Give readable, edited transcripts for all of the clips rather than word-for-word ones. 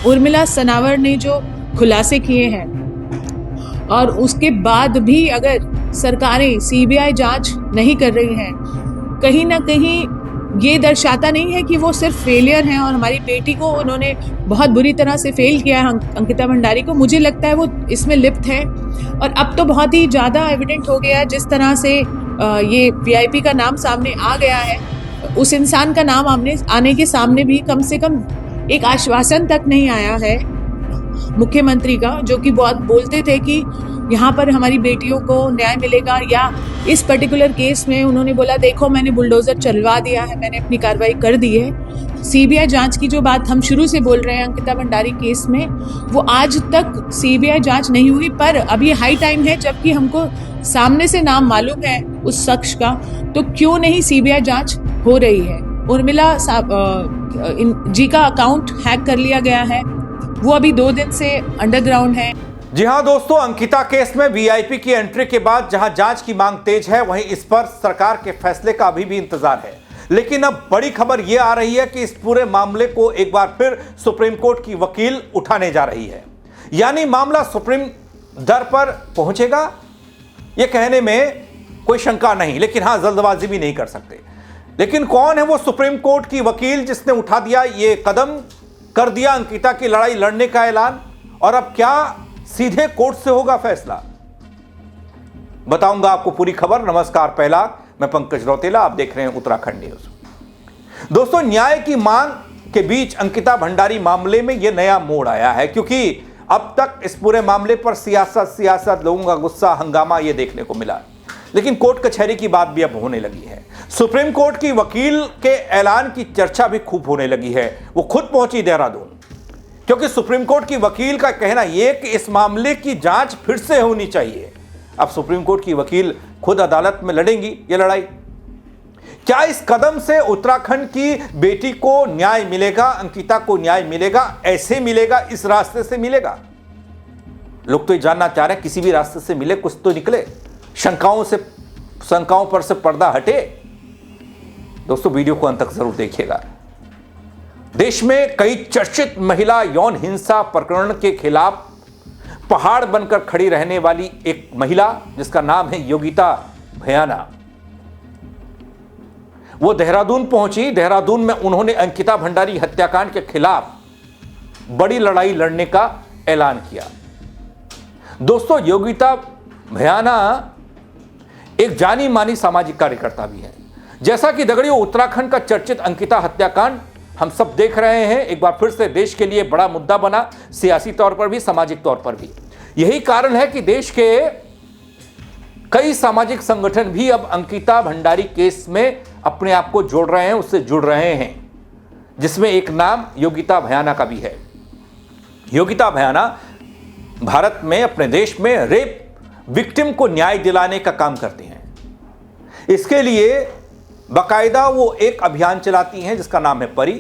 उर्मिला सनावर ने जो खुलासे किए हैं और उसके बाद भी अगर सरकारें सीबीआई जांच नहीं कर रही हैं, कहीं ना कहीं ये दर्शाता नहीं है कि वो सिर्फ फेलियर हैं और हमारी बेटी को उन्होंने बहुत बुरी तरह से फेल किया है, अंकिता भंडारी को। मुझे लगता है वो इसमें लिप्त है और अब तो बहुत ही ज़्यादा एविडेंट हो गया है जिस तरह से ये वीआईपी का नाम सामने आ गया है। उस इंसान का नाम आने के सामने भी कम से कम एक आश्वासन तक नहीं आया है मुख्यमंत्री का, जो कि बहुत बोलते थे कि यहाँ पर हमारी बेटियों को न्याय मिलेगा। या इस पर्टिकुलर केस में उन्होंने बोला देखो मैंने बुलडोजर चलवा दिया है, मैंने अपनी कार्रवाई कर दी है। सीबीआई जांच की जो बात हम शुरू से बोल रहे हैं अंकिता भंडारी केस में, वो आज तक सीबीआई जांच नहीं हुई। पर अब ये हाई टाइम है, जबकि हमको सामने से नाम मालूम है उस शख्स का, तो क्यों नहीं सीबीआई जांच हो रही है। उर्मिला जी का अकाउंट हैक कर लिया गया है, वो अभी 2 दिन से अंडरग्राउंड है। जी हां दोस्तों, अंकिता केस में वीआईपी की एंट्री के बाद जहां जांच की मांग तेज है, वहीं इस पर सरकार के फैसले का अभी भी इंतजार है। लेकिन अब बड़ी खबर यह आ रही है कि इस पूरे मामले को एक बार फिर सुप्रीम कोर्ट की वकील उठाने जा रही है। यानी मामला सुप्रीम दर पर पहुंचेगा, यह कहने में कोई शंका नहीं, लेकिन हां जल्दबाजी भी नहीं कर सकते। लेकिन कौन है वो सुप्रीम कोर्ट की वकील जिसने उठा दिया ये कदम, कर दिया अंकिता की लड़ाई लड़ने का ऐलान, और अब क्या सीधे कोर्ट से होगा फैसला? बताऊंगा आपको पूरी खबर। नमस्कार, पहला मैं पंकज रौतेला, आप देख रहे हैं उत्तराखंड न्यूज। दोस्तों, न्याय की मांग के बीच अंकिता भंडारी मामले में यह नया मोड़ आया है, क्योंकि अब तक इस पूरे मामले पर सियासत, लोगों का गुस्सा, हंगामा यह देखने को मिला। लेकिन कोर्ट कचहरी की बात भी अब होने लगी है। सुप्रीम कोर्ट की वकील के ऐलान की चर्चा भी खूब होने लगी है। वो खुद पहुंची देहरादून, क्योंकि सुप्रीम कोर्ट की वकील का कहना यह कि इस मामले की जांच फिर से होनी चाहिए। अब सुप्रीम कोर्ट की वकील खुद अदालत में लड़ेंगी ये लड़ाई। क्या इस कदम से उत्तराखंड की बेटी को न्याय मिलेगा, अंकिता को न्याय मिलेगा? ऐसे मिलेगा, इस रास्ते से मिलेगा? लोग तो ये जानना चाह रहे हैं, किसी भी रास्ते से मिले, कुछ तो निकले, शंकाओं पर से पर्दा हटे। दोस्तों, वीडियो को अंत तक जरूर देखिएगा। देश में कई चर्चित महिला यौन हिंसा प्रकरण के खिलाफ पहाड़ बनकर खड़ी रहने वाली एक महिला, जिसका नाम है योगिता भयाना, वो देहरादून पहुंची। देहरादून में उन्होंने अंकिता भंडारी हत्याकांड के खिलाफ बड़ी लड़ाई लड़ने का ऐलान किया। दोस्तों, योगिता भयाना एक जानी मानी सामाजिक कार्यकर्ता भी है। जैसा कि दगड़ियों, उत्तराखंड का चर्चित अंकिता हत्याकांड हम सब देख रहे हैं, एक बार फिर से देश के लिए बड़ा मुद्दा बना, सियासी तौर पर भी, सामाजिक तौर पर भी। यही कारण है कि देश के कई सामाजिक संगठन भी अब अंकिता भंडारी केस में अपने आप को जोड़ रहे हैं, उससे जुड़ रहे हैं, जिसमें एक नाम योगिता भयाना का भी है। योगिता भयाना भारत में, अपने देश में रेप विक्टिम को न्याय दिलाने का काम करती हैं। इसके लिए बाकायदा वो एक अभियान चलाती हैं जिसका नाम है PARI,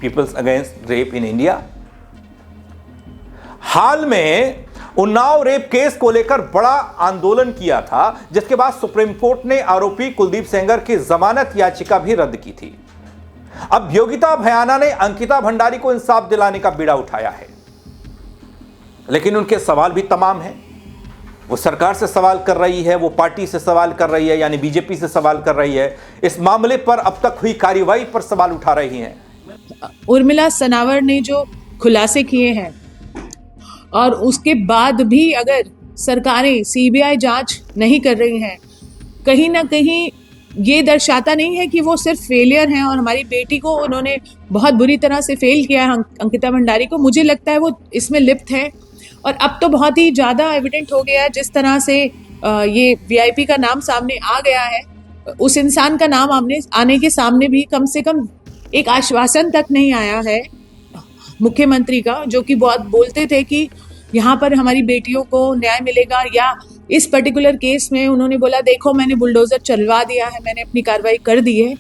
people's against rape in India. हाल में उन्नाव रेप केस को लेकर बड़ा आंदोलन किया था, जिसके बाद सुप्रीम कोर्ट ने आरोपी कुलदीप सेंगर की जमानत याचिका भी रद्द की थी। अब योगिता भयाना ने अंकिता भंडारी को इंसाफ दिलाने का बीड़ा उठाया है, लेकिन उनके सवाल भी तमाम हैं। वो सरकार से सवाल कर रही है, वो पार्टी से सवाल कर रही है, यानी बीजेपी से सवाल कर रही है। इस मामले पर अब तक हुई कार्रवाई पर सवाल उठा रही हैं। उर्मिला सनावर ने जो खुलासे किए हैं और उसके बाद भी अगर सरकारें सीबीआई जांच नहीं कर रही हैं, कहीं ना कहीं ये दर्शाता नहीं है कि वो सिर्फ फेलियर हैं और हमारी बेटी को उन्होंने बहुत बुरी तरह से फेल किया है, अंकिता भंडारी को। मुझे लगता है वो इसमें लिप्त है और अब तो बहुत ही ज़्यादा एविडेंट हो गया है जिस तरह से ये वीआईपी का नाम सामने आ गया है। उस इंसान का नाम आने के सामने भी कम से कम एक आश्वासन तक नहीं आया है मुख्यमंत्री का, जो कि बहुत बोलते थे कि यहाँ पर हमारी बेटियों को न्याय मिलेगा। या इस पर्टिकुलर केस में उन्होंने बोला देखो मैंने बुलडोजर चलवा दिया है, मैंने अपनी कार्रवाई कर दी है।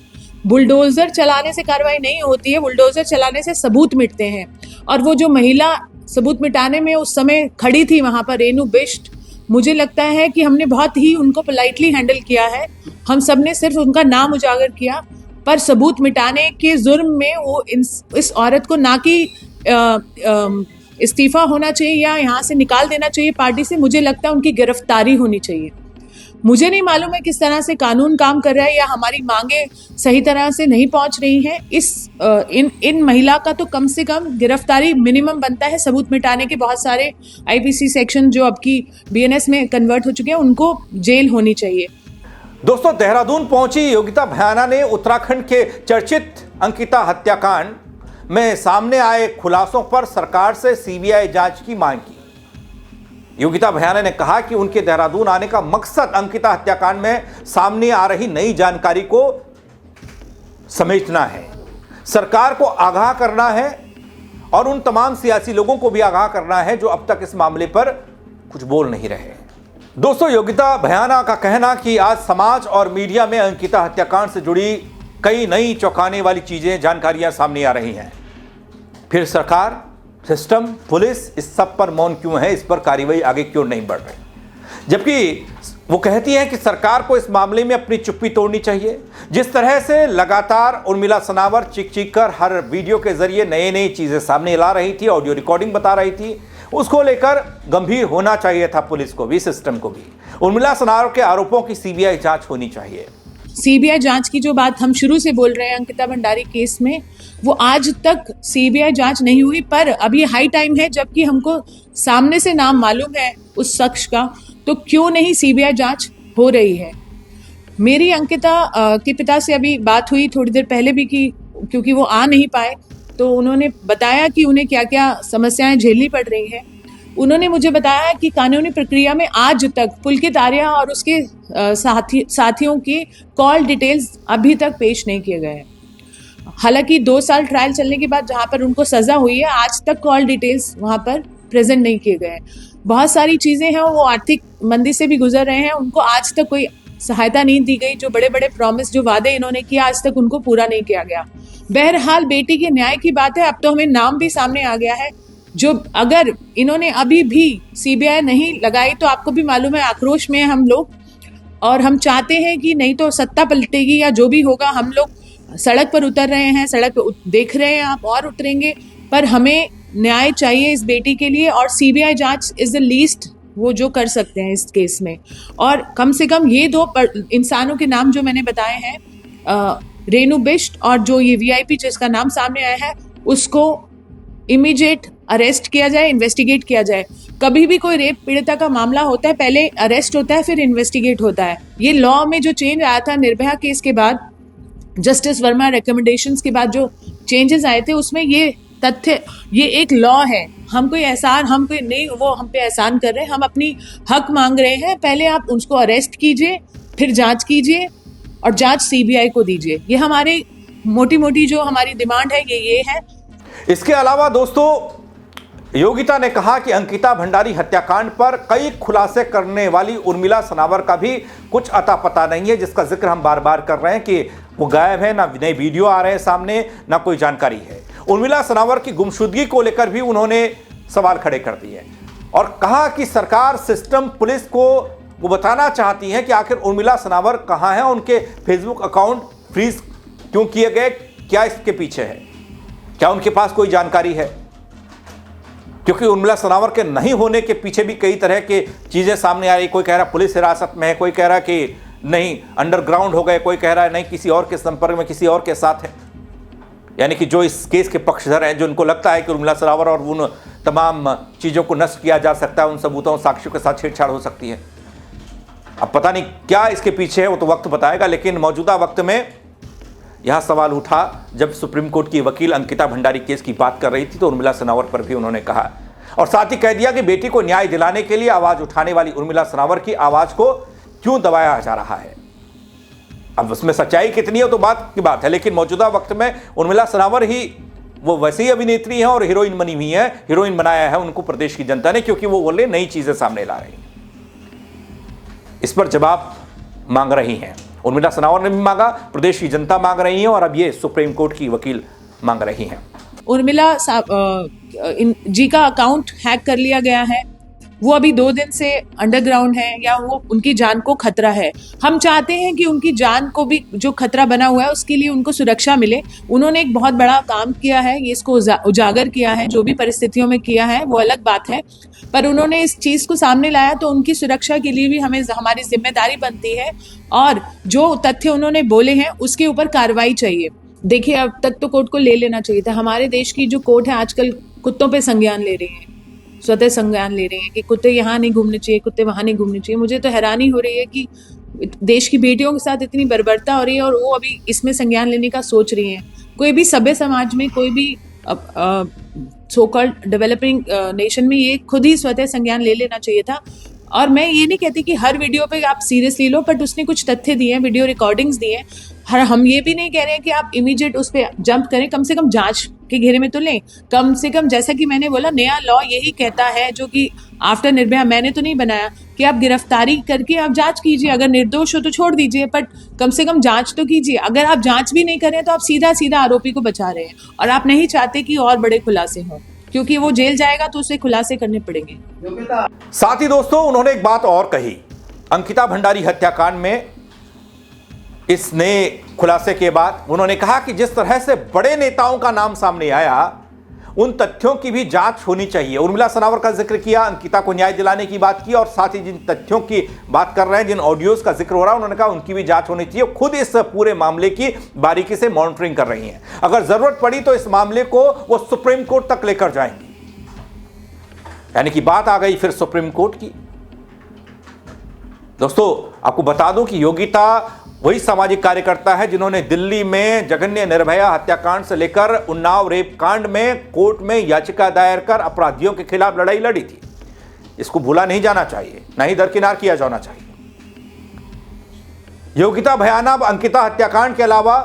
बुलडोजर चलाने से कार्रवाई नहीं होती है, बुलडोजर चलाने से सबूत मिटते हैं। और वो जो महिला सबूत मिटाने में उस समय खड़ी थी वहां पर, रेनू बिष्ट, मुझे लगता है कि हमने बहुत ही उनको पोलाइटली हैंडल किया है। हम सब ने सिर्फ उनका नाम उजागर किया, पर सबूत मिटाने के जुर्म में वो इस औरत को ना कि इस्तीफा होना चाहिए या यहाँ से निकाल देना चाहिए पार्टी से। मुझे लगता है उनकी गिरफ्तारी होनी चाहिए। मुझे नहीं मालूम है किस तरह से कानून काम कर रहा है या हमारी मांगे सही तरह से नहीं पहुंच रही हैं। इन महिला का तो कम से कम गिरफ्तारी मिनिमम बनता है। सबूत मिटाने के बहुत सारे आईपीसी सेक्शन जो अब की बीएनएस में कन्वर्ट हो चुके हैं, उनको जेल होनी चाहिए। दोस्तों, देहरादून पहुंची योगिता भयाना ने उत्तराखंड के चर्चित अंकिता हत्याकांड में सामने आए खुलासों पर सरकार से सीबीआई जांच की मांग की। योगिता भयाना ने कहा कि उनके देहरादून आने का मकसद अंकिता हत्याकांड में सामने आ रही नई जानकारी को समेटना है, सरकार को आगाह करना है और उन तमाम सियासी लोगों को भी आगाह करना है जो अब तक इस मामले पर कुछ बोल नहीं रहे। दोस्तों, योगिता भयाना का कहना कि आज समाज और मीडिया में अंकिता हत्याकांड से जुड़ी कई नई चौंकाने वाली चीजें, जानकारियां सामने आ रही हैं। फिर सरकार, सिस्टम, पुलिस इस सब पर मौन क्यों है? इस पर कार्रवाई आगे क्यों नहीं बढ़ रही? जबकि वो कहती है कि सरकार को इस मामले में अपनी चुप्पी तोड़नी चाहिए। जिस तरह से लगातार उर्मिला सनावर चीख कर हर वीडियो के जरिए नई नई चीजें सामने ला रही थी, ऑडियो रिकॉर्डिंग बता रही थी, उसको लेकर गंभीर होना चाहिए था पुलिस को भी, सिस्टम को भी। उर्मिला सनावर के आरोपों की सीबीआई जांच होनी चाहिए। सीबीआई जांच की जो बात हम शुरू से बोल रहे हैं अंकिता भंडारी केस में, वो आज तक सीबीआई जांच नहीं हुई। पर अभी हाई टाइम है, जबकि हमको सामने से नाम मालूम है उस शख्स का, तो क्यों नहीं सीबीआई जांच हो रही है। मेरी अंकिता के पिता से अभी बात हुई थोड़ी देर पहले भी की, क्योंकि वो आ नहीं पाए, तो उन्होंने बताया कि उन्हें क्या क्या समस्याएं झेलनी पड़ रही हैं। उन्होंने मुझे बताया कि कानूनी प्रक्रिया में आज तक पुलकित आर्या और उसके साथियों की कॉल डिटेल्स अभी तक पेश नहीं किए गए हैं। हालांकि 2 साल ट्रायल चलने के बाद जहां पर उनको सजा हुई है, आज तक कॉल डिटेल्स वहां पर प्रेजेंट नहीं किए गए हैं। बहुत सारी चीजें हैं, वो आर्थिक मंदी से भी गुजर रहे हैं, उनको आज तक कोई सहायता नहीं दी गई। जो बड़े बड़े प्रॉमिस, जो वादे इन्होंने किया, आज तक उनको पूरा नहीं किया गया। बहरहाल बेटी के न्याय की बात है। अब तो हमें नाम भी सामने आ गया है, जो अगर इन्होंने अभी भी सीबीआई नहीं लगाई तो आपको भी मालूम है आक्रोश में हम लोग, और हम चाहते हैं कि नहीं तो सत्ता पलटेगी या जो भी होगा। हम लोग सड़क पर उतर रहे हैं, सड़क पर देख रहे हैं आप, और उतरेंगे, पर हमें न्याय चाहिए इस बेटी के लिए। और सीबीआई जांच इज द लीस्ट वो जो कर सकते हैं इस केस में। और कम से कम ये 2 इंसानों के नाम जो मैंने बताए हैं, रेनू बिष्ट और जो ये वीआईपी जिसका नाम सामने आया है, उसको इमीडिएट अरेस्ट किया जाए, इन्वेस्टिगेट किया जाए। कभी भी कोई रेप पीड़िता का मामला होता है, पहले अरेस्ट होता है, फिर इन्वेस्टिगेट होता है। ये लॉ में जो चेंज आया था निर्भया केस के बाद, जस्टिस वर्मा रिकमेंडेशंस के बाद जो चेंजेस आए थे, उसमें ये तथ्य, ये एक लॉ है। हम कोई नहीं वो हम पे एहसान कर रहे हैं, हम अपनी हक मांग रहे हैं। पहले आप उसको अरेस्ट कीजिए, फिर जांच कीजिए और जांच सीबीआई को दीजिए। ये हमारे मोटी जो हमारी डिमांड है, ये है। इसके अलावा दोस्तों, योगिता ने कहा कि अंकिता भंडारी हत्याकांड पर कई खुलासे करने वाली उर्मिला सनावर का भी कुछ अता पता नहीं है, जिसका जिक्र हम बार बार कर रहे हैं कि वो गायब है, ना नए वीडियो आ रहे हैं सामने, ना कोई जानकारी है। उर्मिला सनावर की गुमशुदगी को लेकर भी उन्होंने सवाल खड़े कर दिए और कहा कि सरकार, सिस्टम, पुलिस को वो बताना चाहती है कि आखिर उर्मिला सनावर कहाँ है, उनके फेसबुक अकाउंट फ्रीज क्यों किए गए, क्या इसके पीछे है, क्या उनके पास कोई जानकारी है। क्योंकि उर्मिला सनावर के नहीं होने के पीछे भी कई तरह के चीजें सामने आ रही। कोई कह रहा पुलिस हिरासत में है, कोई कह रहा कि नहीं अंडरग्राउंड हो गए, कोई कह रहा है नहीं किसी और के संपर्क में, किसी और के साथ है। यानी कि जो इस केस के पक्षधर हैं, जो उनको लगता है कि उर्मिला सनावर और उन तमाम चीज़ों को नष्ट किया जा सकता है, उन सबूतों साक्ष्यों के साथ छेड़छाड़ हो सकती है। अब पता नहीं क्या इसके पीछे है, वो तो वक्त बताएगा। लेकिन मौजूदा वक्त में यह सवाल उठा जब सुप्रीम कोर्ट की वकील अंकिता भंडारी केस की बात कर रही थी, तो उर्मिला सनावर पर भी उन्होंने कहा और साथ ही कह दिया कि बेटी को न्याय दिलाने के लिए आवाज उठाने वाली उर्मिला सनावर की आवाज को क्यों दबाया जा रहा है। अब उसमें सच्चाई कितनी है तो बात की बात है, लेकिन मौजूदा वक्त में उर्मिला सनावर ही वो वैसे ही अभिनेत्री हैं और हीरोइन बनी हुई है, हीरोइन बनाया है उनको प्रदेश की जनता ने, क्योंकि वो बोले नई चीजें सामने ला रही हैं। इस पर जवाब मांग रही हैं। उर्मिला सनावर ने भी मांगा, प्रदेश की जनता मांग रही है और अब ये सुप्रीम कोर्ट की वकील मांग रही हैं। उर्मिला जी का अकाउंट हैक कर लिया गया है, वो अभी 2 दिन से अंडरग्राउंड है या वो उनकी जान को खतरा है। हम चाहते हैं कि उनकी जान को भी जो खतरा बना हुआ है उसके लिए उनको सुरक्षा मिले। उन्होंने एक बहुत बड़ा काम किया है, ये इसको उजागर किया है, जो भी परिस्थितियों में किया है वो अलग बात है, पर उन्होंने इस चीज को सामने लाया तो उनकी सुरक्षा के लिए भी हमें हमारी जिम्मेदारी बनती है और जो तथ्य उन्होंने बोले हैं उसके ऊपर कार्रवाई चाहिए। देखिए, अब तक तो कोर्ट को ले लेना चाहिए था। हमारे देश की जो कोर्ट है आजकल कुत्तों पे संज्ञान ले रही है, स्वतः संज्ञान ले रहे हैं कि कुत्ते यहाँ नहीं घूमने चाहिए, कुत्ते वहाँ नहीं घूमने चाहिए। मुझे तो हैरानी हो रही है कि देश की बेटियों के साथ इतनी बर्बरता हो रही है और वो अभी इसमें संज्ञान लेने का सोच रही हैं। कोई भी सभ्य समाज में, कोई भी सो कॉल्ड डेवलपिंग नेशन में ये खुद ही स्वतः संज्ञान ले लेना चाहिए था। और मैं ये नहीं कहती कि हर वीडियो पे आप सीरियसली लो, बट उसने कुछ तथ्य दिए हैं, वीडियो रिकॉर्डिंग्स दिए हैं। हम ये भी नहीं कह रहे हैं कि आप इमीडिएट उस पर जंप करें, कम से कम जांच के घेरे में तो लें। कम से कम, जैसा कि मैंने बोला, नया लॉ यही कहता है, जो कि आफ्टर निर्भया मैंने तो नहीं बनाया, कि आप गिरफ्तारी करके आप जांच कीजिए, अगर निर्दोष हो तो छोड़ दीजिए, बट कम से कम जांच तो कीजिए। अगर आप जांच भी नहीं करें तो आप सीधा सीधा आरोपी को बचा रहे हैं और आप नहीं चाहते कि और बड़े खुलासे हों, क्योंकि वो जेल जाएगा तो उसे खुलासे करने पड़ेंगे। साथ ही दोस्तों, उन्होंने एक बात और कही। अंकिता भंडारी हत्याकांड में इस नए खुलासे के बाद उन्होंने कहा कि जिस तरह से बड़े नेताओं का नाम सामने आया, उन तथ्यों की भी जांच होनी चाहिए। उर्मिला सनावर का जिक्र किया, अंकिता को न्याय दिलाने की बात की और साथ ही जिन तथ्यों की बात कर रहे हैं, जिन ऑडियोज का जिक्र हो रहा है, उन्होंने कहा उनकी भी जांच होनी चाहिए। खुद इस पूरे मामले की बारीकी से मॉनिटरिंग कर रही हैं। अगर जरूरत पड़ी तो इस मामले को वो सुप्रीम कोर्ट तक लेकर जाएंगी। यानी कि बात आ गई फिर सुप्रीम कोर्ट की। दोस्तों, आपको बता दूं कि योगिता वही सामाजिक कार्यकर्ता है जिन्होंने दिल्ली में जघन्य निर्भया हत्याकांड से लेकर उन्नाव रेप कांड में कोर्ट में याचिका दायर कर अपराधियों के खिलाफ लड़ाई लड़ी थी। इसको भूला नहीं जाना चाहिए, ना ही दरकिनार किया जाना चाहिए। योगिता भयाना अब अंकिता हत्याकांड के अलावा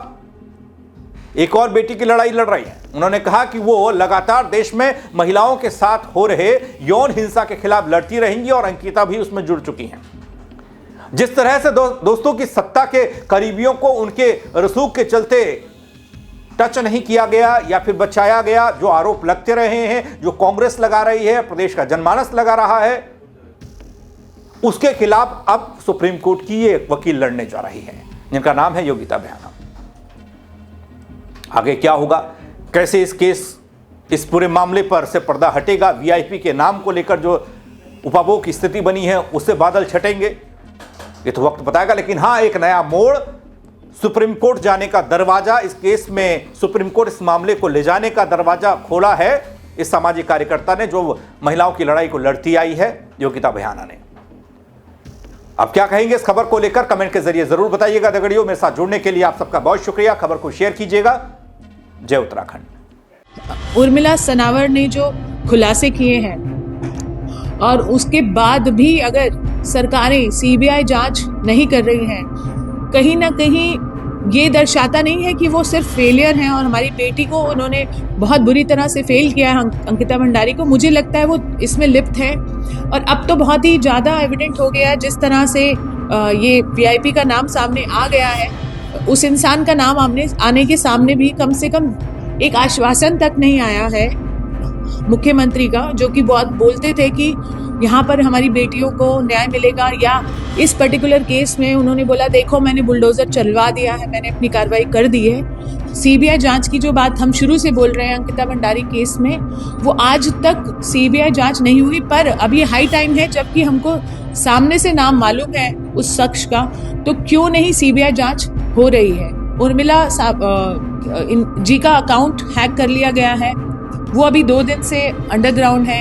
एक और बेटी की लड़ाई लड़ रही है। उन्होंने कहा कि वो लगातार देश में महिलाओं के साथ हो रहे यौन हिंसा के खिलाफ लड़ती रहेंगी और अंकिता भी उसमें जुड़ चुकी हैं। जिस तरह से दोस्तों की सत्ता के करीबियों को उनके रसूख के चलते टच नहीं किया गया या फिर बचाया गया, जो आरोप लगते रहे हैं, जो कांग्रेस लगा रही है, प्रदेश का जनमानस लगा रहा है, उसके खिलाफ अब सुप्रीम कोर्ट की ये वकील लड़ने जा रही है, जिनका नाम है योगिता भयाना। आगे क्या होगा, कैसे इस पूरे मामले पर से पर्दा हटेगा, वीआईपी के नाम को लेकर जो उपभोग की स्थिति बनी है उससे बादल छटेंगे, ये तो वक्त बताएगा। लेकिन हाँ, एक नया मोड़, सुप्रीम कोर्ट जाने का दरवाजा, इस केस में सुप्रीम कोर्ट इस मामले को ले जाने का दरवाजा खोला है इस सामाजिक कार्यकर्ता ने, जो महिलाओं की लड़ाई को लड़ती आई है, योगिता भयाना ने। आप क्या कहेंगे इस खबर को लेकर, कमेंट के जरिए जरूर बताइएगा। दगड़ियों, मेरे साथ जुड़ने के लिए आप सबका बहुत शुक्रिया। खबर को शेयर कीजिएगा। जय उत्तराखंड। उर्मिला सनावर ने जो खुलासे किए हैं और उसके बाद भी अगर सरकारें सीबीआई जांच नहीं कर रही हैं, कहीं ना कहीं ये दर्शाता नहीं है कि वो सिर्फ फेलियर हैं और हमारी बेटी को उन्होंने बहुत बुरी तरह से फेल किया है, अंकिता भंडारी को। मुझे लगता है वो इसमें लिप्त है और अब तो बहुत ही ज़्यादा एविडेंट हो गया है। जिस तरह से ये वीआईपी का नाम सामने आ गया है, उस इंसान का नाम आने के सामने भी कम से कम एक आश्वासन तक नहीं आया है मुख्यमंत्री का, जो कि बहुत बोलते थे कि यहाँ पर हमारी बेटियों को न्याय मिलेगा। या इस पर्टिकुलर केस में उन्होंने बोला, देखो मैंने बुलडोजर चलवा दिया है, मैंने अपनी कार्रवाई कर दी है। सीबीआई जांच की जो बात हम शुरू से बोल रहे हैं अंकिता भंडारी केस में, वो आज तक सीबीआई जांच नहीं हुई। पर अब ये हाई टाइम है, जबकि हमको सामने से नाम मालूम है उस शख्स का, तो क्यों नहीं सीबीआई जांच हो रही है। उर्मिला जी का अकाउंट हैक कर लिया गया है, वो अभी 2 दिन से अंडरग्राउंड है।